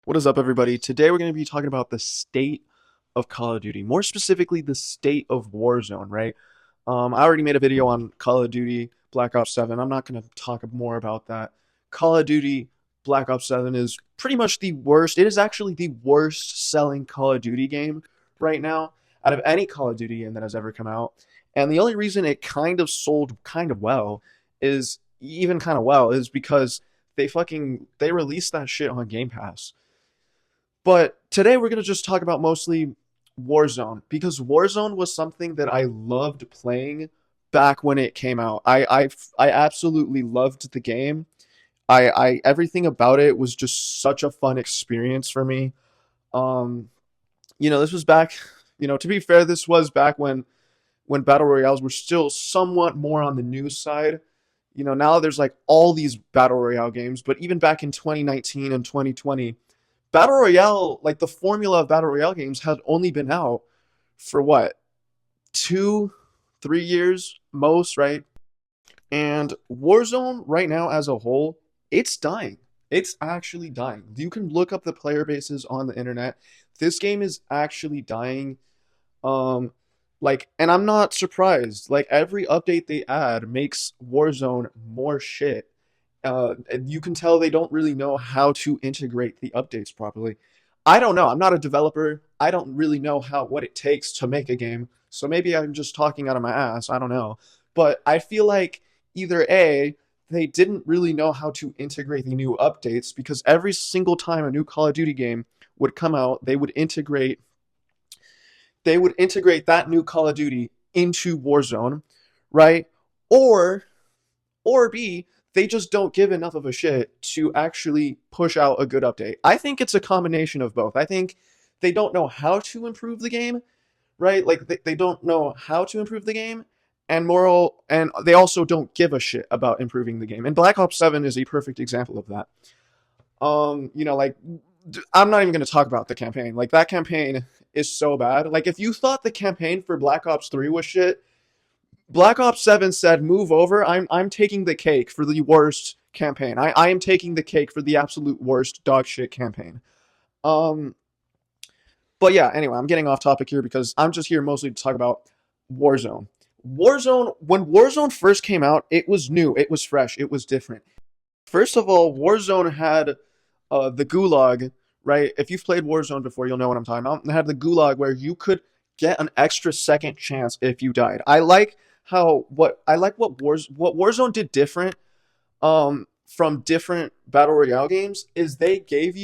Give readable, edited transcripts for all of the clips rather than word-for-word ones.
What is up, everybody? Today we're going to be talking about the state of Call of Duty, more specifically the state of Warzone, right? I already made a video on Call of Duty Black Ops 7. I'm not going to talk more about that. Call of Duty Black Ops 7 is pretty much the worst. It is actually the worst selling Call of Duty game right now out of any Call of Duty game that has ever come out. And the only reason it kind of sold kind of well is because they released that shit on Game Pass. But today we're going to just talk about mostly Warzone because Warzone was something that I loved playing back when it came out. I absolutely loved the game. I everything about it was just such a fun experience for me. Um, this was back, to be fair, this was back when battle royales were still somewhat more on the news side. Now there's like all these battle royale games, but even back in 2019 and 2020, battle royale, like the formula of battle royale games, had only been out for what, 2, 3 years most, right? And Warzone right now as a whole, it's dying. It's actually dying. You can look up the player bases on the internet. This game is actually dying. Um, and I'm not surprised. Like every update they add makes Warzone more shit. And you can tell they don't really know how to integrate the updates properly. I don't know. I'm not a developer. I don't really know what it takes to make a game. So maybe I'm just talking out of my ass. I don't know. But I feel like either A, they didn't really know how to integrate the new updates because every single time a new Call of Duty game would come out, they would integrate that new Call of Duty into Warzone, right? Or or B, they just don't give enough of a shit to actually push out a good update. I think it's a combination of both. I think they don't know how to improve the game, right? Like they don't know how to improve the game, and they also don't give a shit about improving the game. And Black Ops 7 is a perfect example of that. Like I'm not even going to talk about the campaign. Like that campaign is so bad. Like if you thought the campaign for Black Ops 3 was shit, Black Ops 7 said, "Move over. I'm taking the cake for the worst campaign. I am taking the cake for the absolute worst dog shit campaign." Um, but yeah, anyway, I'm getting off topic here because I'm just here mostly to talk about Warzone. When Warzone first came out, it was new, it was fresh, it was different. First of all, Warzone had the Gulag, right? If you've played Warzone before, you'll know what I'm talking about. It had the Gulag where you could get an extra second chance if you died. What Warzone did different from different battle royale games is they tried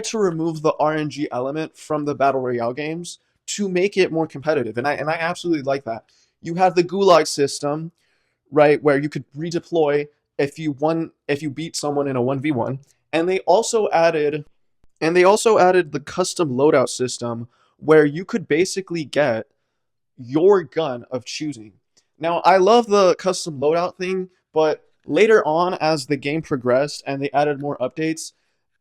to remove the RNG element from the battle royale games to make it more competitive, and I absolutely like that. You have the Gulag system, right, where you could redeploy if you beat someone in a 1v1, and they also added the custom loadout system where you could basically get your gun of choosing. Now, I love the custom loadout thing, but later on, as the game progressed and they added more updates,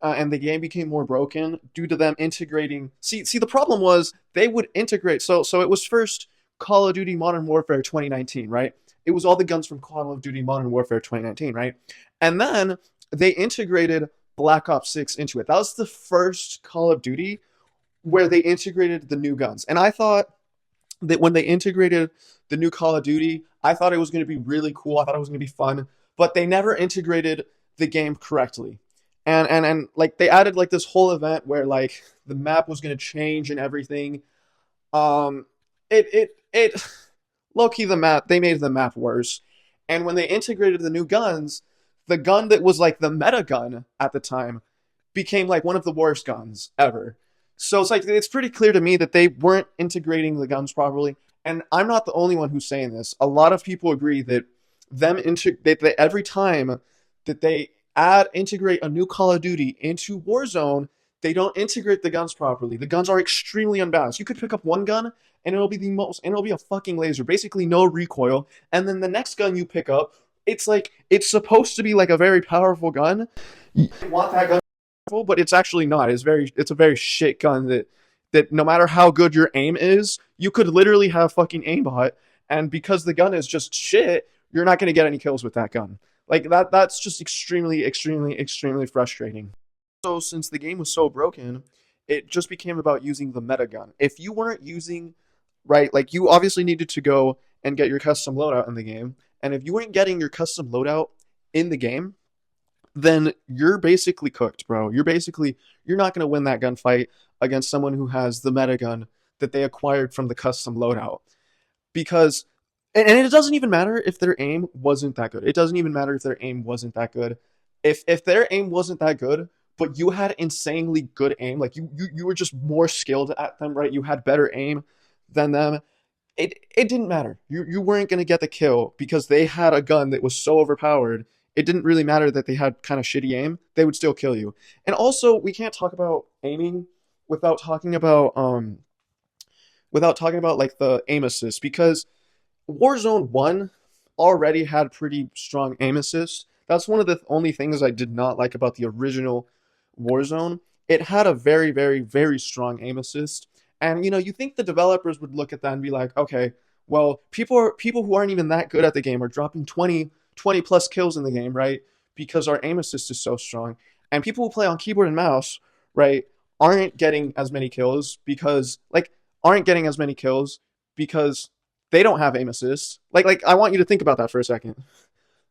and the game became more broken due to them integrating. See, the problem was they would integrate. So it was first Call of Duty Modern Warfare 2019, right? It was all the guns from Call of Duty Modern Warfare 2019, right? And then they integrated Black Ops 6 into it. That was the first Call of Duty where they integrated the new guns. And I thought that when they integrated the new Call of Duty, I thought it was going to be really cool. I thought it was going to be fun, but they never integrated the game correctly. And like they added like this whole event where like the map was going to change and everything. Um it low key the map they made the map worse. And when they integrated the new guns, the gun that was like the meta gun at the time became like one of the worst guns ever. So it's pretty clear to me that they weren't integrating the guns properly. And I'm not the only one who's saying this. A lot of people agree that every time that they integrate a new Call of Duty into Warzone, they don't integrate the guns properly. The guns are extremely unbalanced. You could pick up one gun and it'll be a fucking laser, basically no recoil. And then the next gun you pick up, it's supposed to be like a very powerful gun. You want that gun powerful, but it's actually not. It's a very shit gun that no matter how good your aim is, you could literally have fucking aimbot, and because the gun is just shit, you're not going to get any kills with that gun. Like that's just extremely, extremely, extremely frustrating. So since the game was so broken, it just became about using the meta gun. If you weren't using, right, like you obviously needed to go and get your custom loadout in the game, and if you weren't getting your custom loadout in the game, then you're basically cooked, bro. You're not going to win that gunfight against someone who has the meta gun that they acquired from the custom loadout. Because and it doesn't even matter if their aim wasn't that good. It doesn't even matter if their aim wasn't that good. If their aim wasn't that good, but you had insanely good aim, like you were just more skilled at them, right? You had better aim than them. It didn't matter. You weren't gonna get the kill because they had a gun that was so overpowered. It didn't really matter that they had kind of shitty aim. They would still kill you. And also, we can't talk about aiming without talking about like the aim assist because Warzone 1 already had pretty strong aim assist. That's one of the only things I did not like about the original Warzone. It had a very, very, very strong aim assist. And you think the developers would look at that and be like, okay, well, people who aren't even that good at the game are dropping 20 plus kills in the game, right? Because our aim assist is so strong. And people who play on keyboard and mouse, right, aren't getting as many kills because they don't have aim assist. Like I want you to think about that for a second.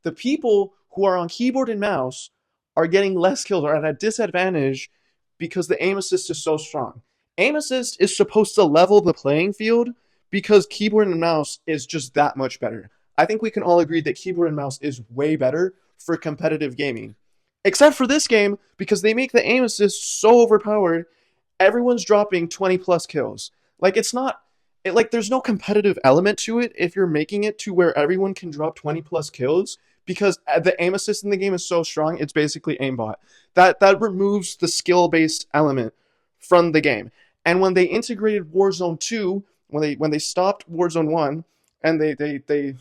The people who are on keyboard and mouse are getting less kills, are at a disadvantage because the aim assist is so strong. Aim assist is supposed to level the playing field because keyboard and mouse is just that much better. I think we can all agree that keyboard and mouse is way better for competitive gaming. Except for this game, because they make the aim assist so overpowered, everyone's dropping 20 plus kills. Like it's not there's no competitive element to it if you're making it to where everyone can drop 20 plus kills because the aim assist in the game is so strong, it's basically aimbot. That removes the skill-based element from the game. And when they integrated Warzone 2, when they stopped Warzone 1 and they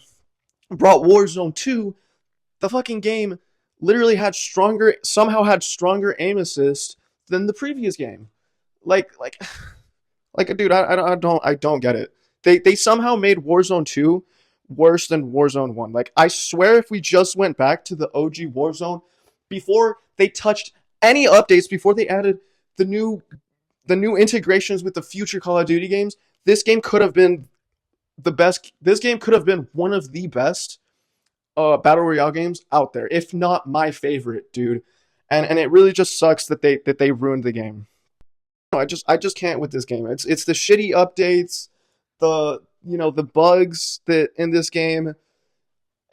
brought Warzone 2, the fucking game literally somehow had stronger aim assist than the previous game. Like dude, I don't get it. They somehow made Warzone 2 worse than Warzone 1. Like I swear if we just went back to the OG Warzone before they touched any updates, before they added the new integrations with the future Call of Duty games, this game could have been the best. This game could have been one of the best battle royale games out there, if not my favorite, dude. And it really just sucks that they ruined the game. I just can't with this game. It's the shitty updates, the bugs that in this game.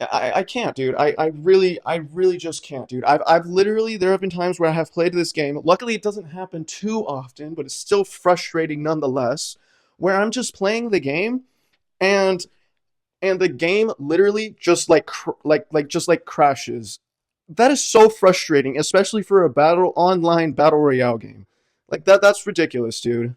I can't, dude. I really just can't, dude. I've literally there have been times where I have played this game. Luckily, it doesn't happen too often, but it's still frustrating nonetheless. Where I'm just playing the game, and the game literally just like crashes. That is so frustrating, especially for a online battle royale game. Like that's ridiculous, dude.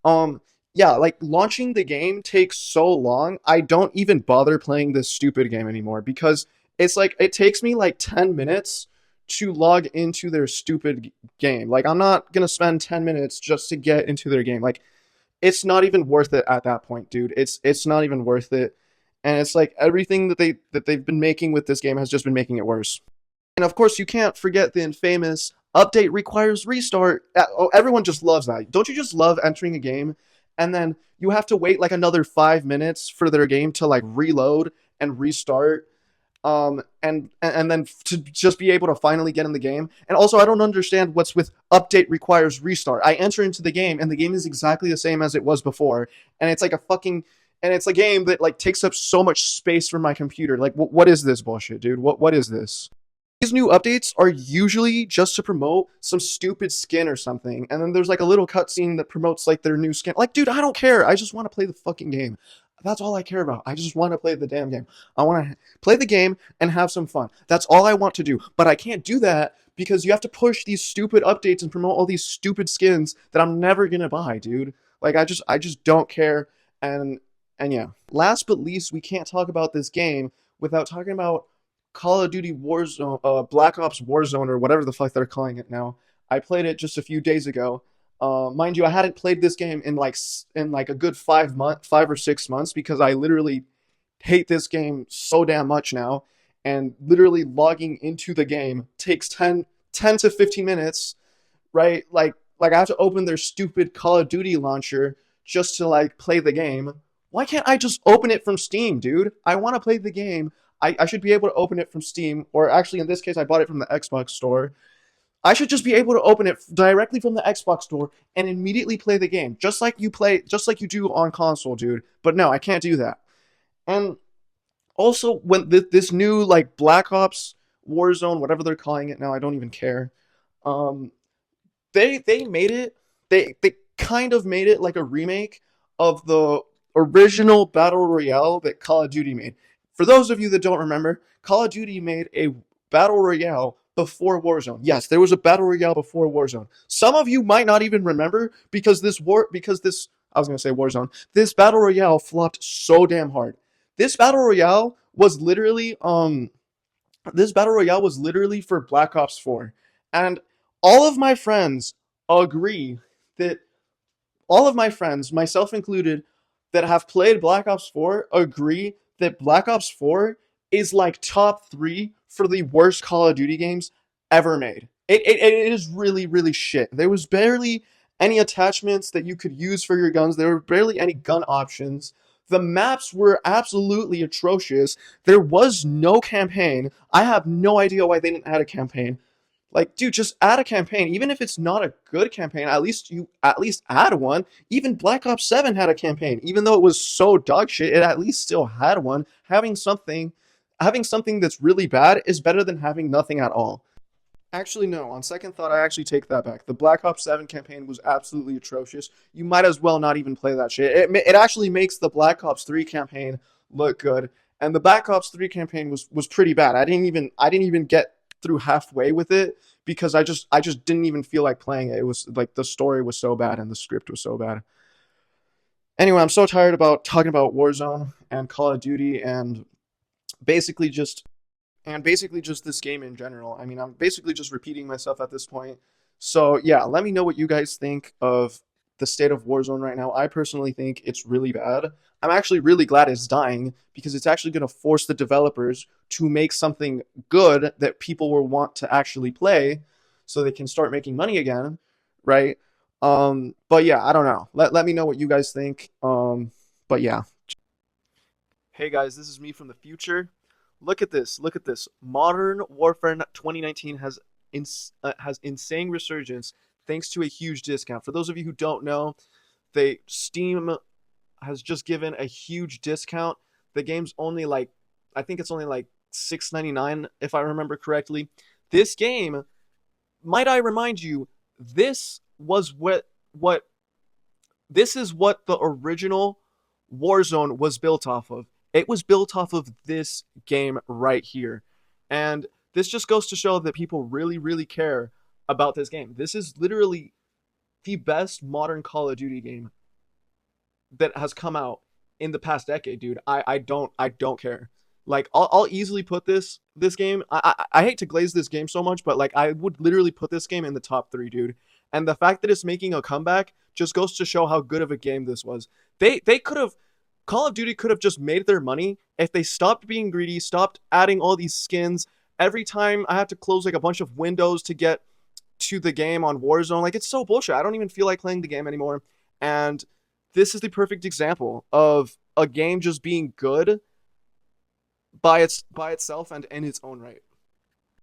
Um, yeah, like launching the game takes so long. I don't even bother playing this stupid game anymore because it's like it takes me like 10 minutes to log into their stupid game. Like I'm not going to spend 10 minutes just to get into their game. Like it's not even worth it at that point, dude. It's not even worth it. And it's like everything that they've been making with this game has just been making it worse. And of course, you can't forget the infamous update requires restart. Oh, everyone just loves that. Don't you just love entering a game and then you have to wait like another 5 minutes for their game to like reload and restart? And then to just be able to finally get in the game. And also, I don't understand what's with update requires restart. I enter into the game and the game is exactly the same as it was before, and it's like a game that like takes up so much space from my computer. Like, what is this bullshit, dude? What is this? These new updates are usually just to promote some stupid skin or something, and then there's like a little cutscene that promotes like their new skin. Like, dude, I don't care. I just want to play the fucking game. That's all I care about. I just want to play the damn game. I want to play the game and have some fun. That's all I want to do. But I can't do that because you have to push these stupid updates and promote all these stupid skins that I'm never gonna buy, dude. Like I just don't care. And yeah. Last but least, we can't talk about this game without talking about Call of Duty Warzone, Black Ops Warzone, or whatever the fuck they're calling it now. I played it just a few days ago. Mind you, I hadn't played this game in like a good 5 or 6 months because I literally hate this game so damn much now, and literally logging into the game takes 10 to 15 minutes, right? Like I have to open their stupid Call of Duty launcher just to like play the game. Why can't I just open it from Steam, dude? I want to play the game. I should be able to open it from Steam, or actually in this case, I bought it from the Xbox store. I should just be able to open it directly from the Xbox store and immediately play the game, just like you do on console, dude. But no, I can't do that. And also, when this new like Black Ops Warzone, whatever they're calling it now, I don't even care. Um, they made it. They kind of made it like a remake of the original battle royale that Call of Duty made. For those of you that don't remember, Call of Duty made a battle royale before Warzone. Yes, there was a battle royale before Warzone. Some of you might not even remember because this I was gonna say Warzone. This battle royale flopped so damn hard. This battle royale was literally this battle royale was literally for Black Ops 4. And all of my friends agree that all of my friends, myself included, that have played Black Ops 4 agree that Black Ops 4 is like top 3 for the worst Call of Duty games ever made. It is really, really shit. There was barely any attachments that you could use for your guns. There were barely any gun options. The maps were absolutely atrocious. There was no campaign. I have no idea why they didn't add a campaign. Like, dude, just add a campaign. Even if it's not a good campaign, at least add one. Even Black Ops 7 had a campaign. Even though it was so dog shit, it at least still had one. Having something that's really bad is better than having nothing at all. Actually, no. On second thought, I actually take that back. The Black Ops 7 campaign was absolutely atrocious. You might as well not even play that shit. It actually makes the Black Ops 3 campaign look good. And the Black Ops 3 campaign was pretty bad. I didn't even get through halfway with it because I just didn't even feel like playing it. It was like the story was so bad and the script was so bad. Anyway, I'm so tired about talking about Warzone and Call of Duty basically just basically just this game in general. I mean, I'm basically just repeating myself at this point. So, yeah, let me know what you guys think of the state of Warzone right now. I personally think it's really bad. I'm actually really glad it's dying because it's actually going to force the developers to make something good that people will want to actually play so they can start making money again, right? But yeah, I don't know. Let me know what you guys think. But yeah. Hey guys, this is me from the future. Look at this. Look at this. Modern Warfare 2019 has insane resurgence thanks to a huge discount. For those of you who don't know, Steam has just given a huge discount. The game's only like I think it's only like $6.99 if I remember correctly. This game, might I remind you, this was what this is what the original Warzone was built off of. It was built off of this game right here. And this just goes to show that people really, really care about this game. This is literally the best modern Call of Duty game that has come out in the past decade, dude. I don't care. Like I'll easily put this game. I hate to glaze this game so much, but like I would literally put this game in the top 3, dude. And the fact that it's making a comeback just goes to show how good of a game this was. They could have Call of Duty could have just made their money if they stopped being greedy, stopped adding all these skins. Every time I have to close like a bunch of windows to get to the game on Warzone, like it's so bullshit. I don't even feel like playing the game anymore. And this is the perfect example of a game just being good by itself and in its own right.